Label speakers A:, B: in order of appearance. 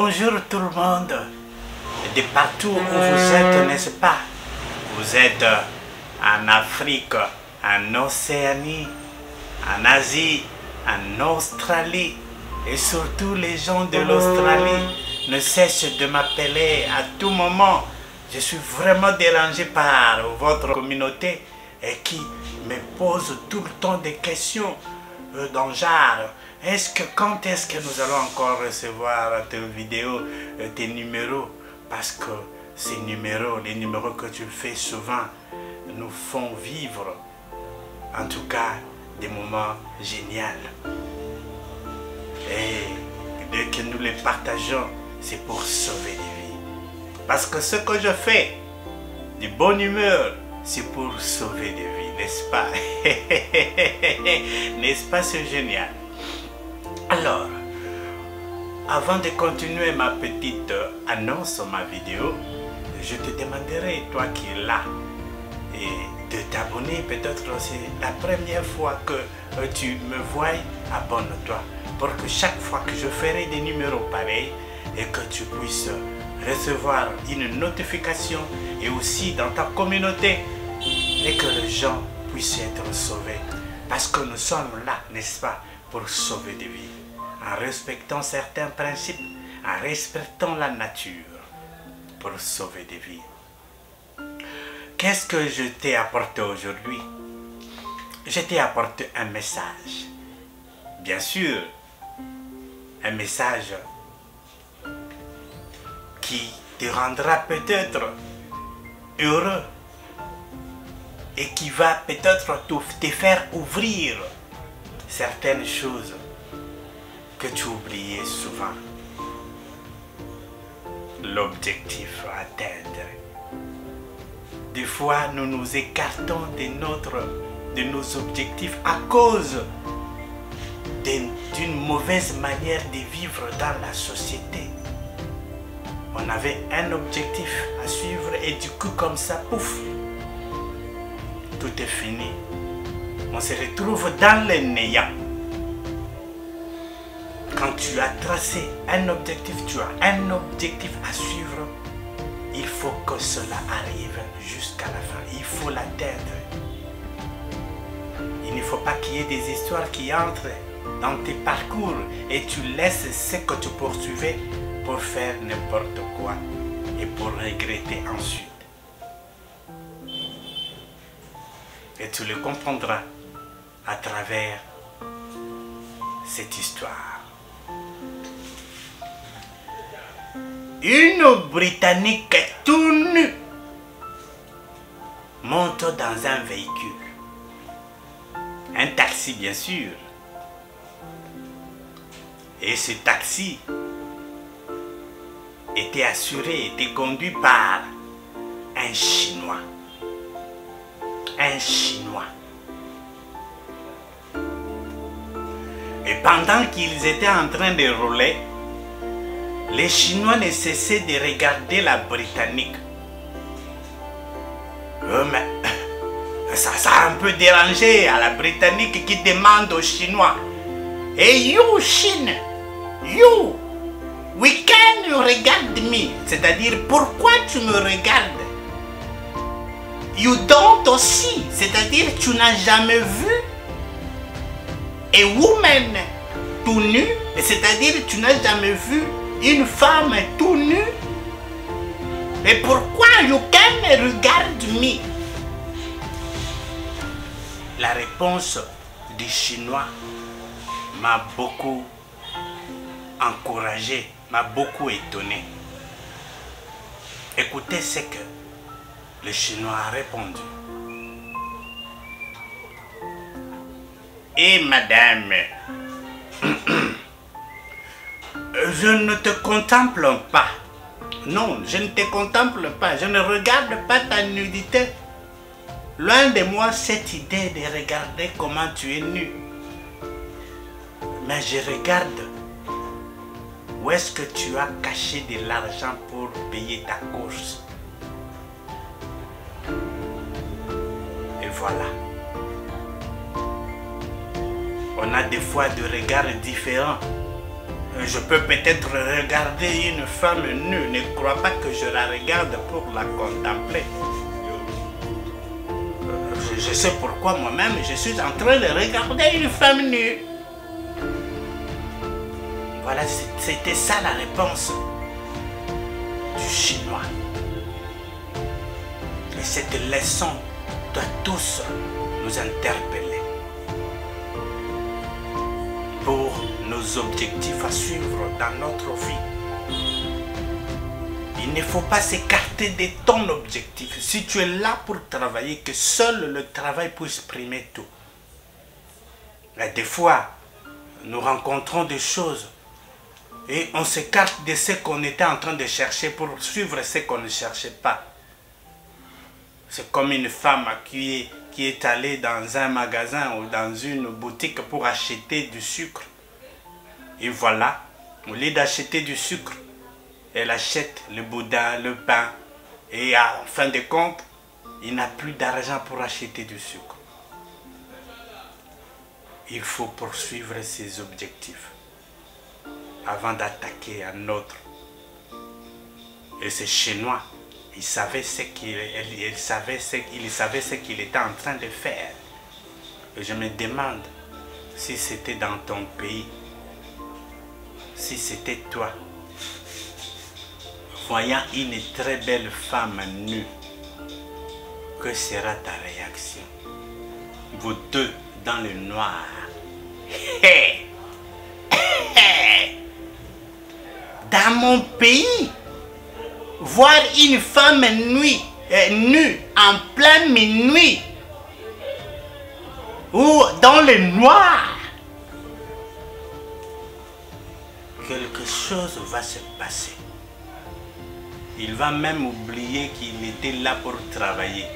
A: Bonjour tout le monde, de partout où vous êtes, n'est-ce pas? Vous êtes en Afrique, en Océanie, en Asie, en Australie, et surtout les gens de l'Australie ne cessent de m'appeler à tout moment. Je suis vraiment dérangé par votre communauté et qui me pose tout le temps des questions dans genre. Quand est-ce que nous allons encore recevoir tes vidéos, tes numéros? Parce que ces numéros, les numéros que tu fais souvent, nous font vivre, en tout cas, des moments géniaux. Et dès que nous les partageons, c'est pour sauver des vies. Parce que ce que je fais, de bonne humeur, c'est pour sauver des vies, n'est-ce pas? N'est-ce pas, c'est génial? Alors, avant de continuer ma petite annonce, ma vidéo, je te demanderai, toi qui es là, et de t'abonner. Peut-être c'est la première fois que tu me vois, abonne-toi pour que chaque fois que je ferai des numéros pareils et que tu puisses recevoir une notification et aussi dans ta communauté et que les gens puissent être sauvés. Parce que nous sommes là, n'est-ce pas, pour sauver des vies. En respectant certains principes, en respectant la nature, pour sauver des vies. Qu'est-ce que je t'ai apporté aujourd'hui? Je t'ai apporté un message. Bien sûr, un message qui te rendra peut-être heureux et qui va peut-être te faire ouvrir certaines choses que tu oubliais souvent. L'objectif à atteindre. Des fois, nous nous écartons de nos objectifs à cause d'une mauvaise manière de vivre dans la société. On avait un objectif à suivre et du coup, comme ça, pouf, tout est fini. On se retrouve dans le néant. Quand tu as tracé un objectif, tu as un objectif à suivre, il faut que cela arrive jusqu'à la fin. Il faut l'atteindre. Il ne faut pas qu'il y ait des histoires qui entrent dans tes parcours et tu laisses ce que tu poursuivais pour faire n'importe quoi et pour regretter ensuite. Et tu le comprendras à travers cette histoire. Une Britannique tout nue monte dans un véhicule. Un taxi, bien sûr. Et ce taxi était assuré, était conduit par un Chinois. Un Chinois. Et pendant qu'ils étaient en train de rouler, les Chinois ne cessaient de regarder la Britannique. Mais ça a un peu dérangé à la Britannique qui demande aux Chinois: Hey you Chine, you, we can regard me. C'est-à-dire, pourquoi tu me regardes? You don't aussi. C'est-à-dire, tu n'as jamais vu a woman tout nu. C'est-à-dire, tu n'as jamais vu une femme tout nue. Mais pourquoi you can regard me? La réponse du Chinois m'a beaucoup encouragé, m'a beaucoup étonné. Écoutez ce que le Chinois a répondu. Et madame, je ne te contemple pas. Non, je ne te contemple pas. Je ne regarde pas ta nudité. Loin de moi cette idée de regarder comment tu es nu. Mais je regarde où est-ce que tu as caché de l'argent pour payer ta course. Et voilà. On a des fois des regards différents Je peux peut-être regarder une femme nue. Ne crois pas que je la regarde pour la contempler. Je sais pourquoi moi-même je suis en train de regarder une femme nue. Voilà, c'était ça la réponse du Chinois. Et cette leçon doit tous nous interpeller pour nos objectifs à suivre dans notre vie. Il ne faut pas s'écarter de ton objectif. Si tu es là pour travailler, que seul le travail puisse primer tout. Et des fois, nous rencontrons des choses et on s'écarte de ce qu'on était en train de chercher pour suivre ce qu'on ne cherchait pas. C'est comme une femme qui est allée dans un magasin ou dans une boutique pour acheter du sucre. Et voilà, au lieu d'acheter du sucre, elle achète le boudin, le pain. Et en fin de compte, il n'a plus d'argent pour acheter du sucre. Il faut poursuivre ses objectifs avant d'attaquer un autre. Et ce Chinois, il savait ce qu'il était en train de faire. Et je me demande si c'était dans ton pays, si c'était toi, voyant une très belle femme nue, que sera ta réaction? Vous deux dans le noir. Dans mon pays, voir une femme nue en pleine minuit ou dans le noir, quelque chose va se passer. Il va même oublier qu'il était là pour travailler.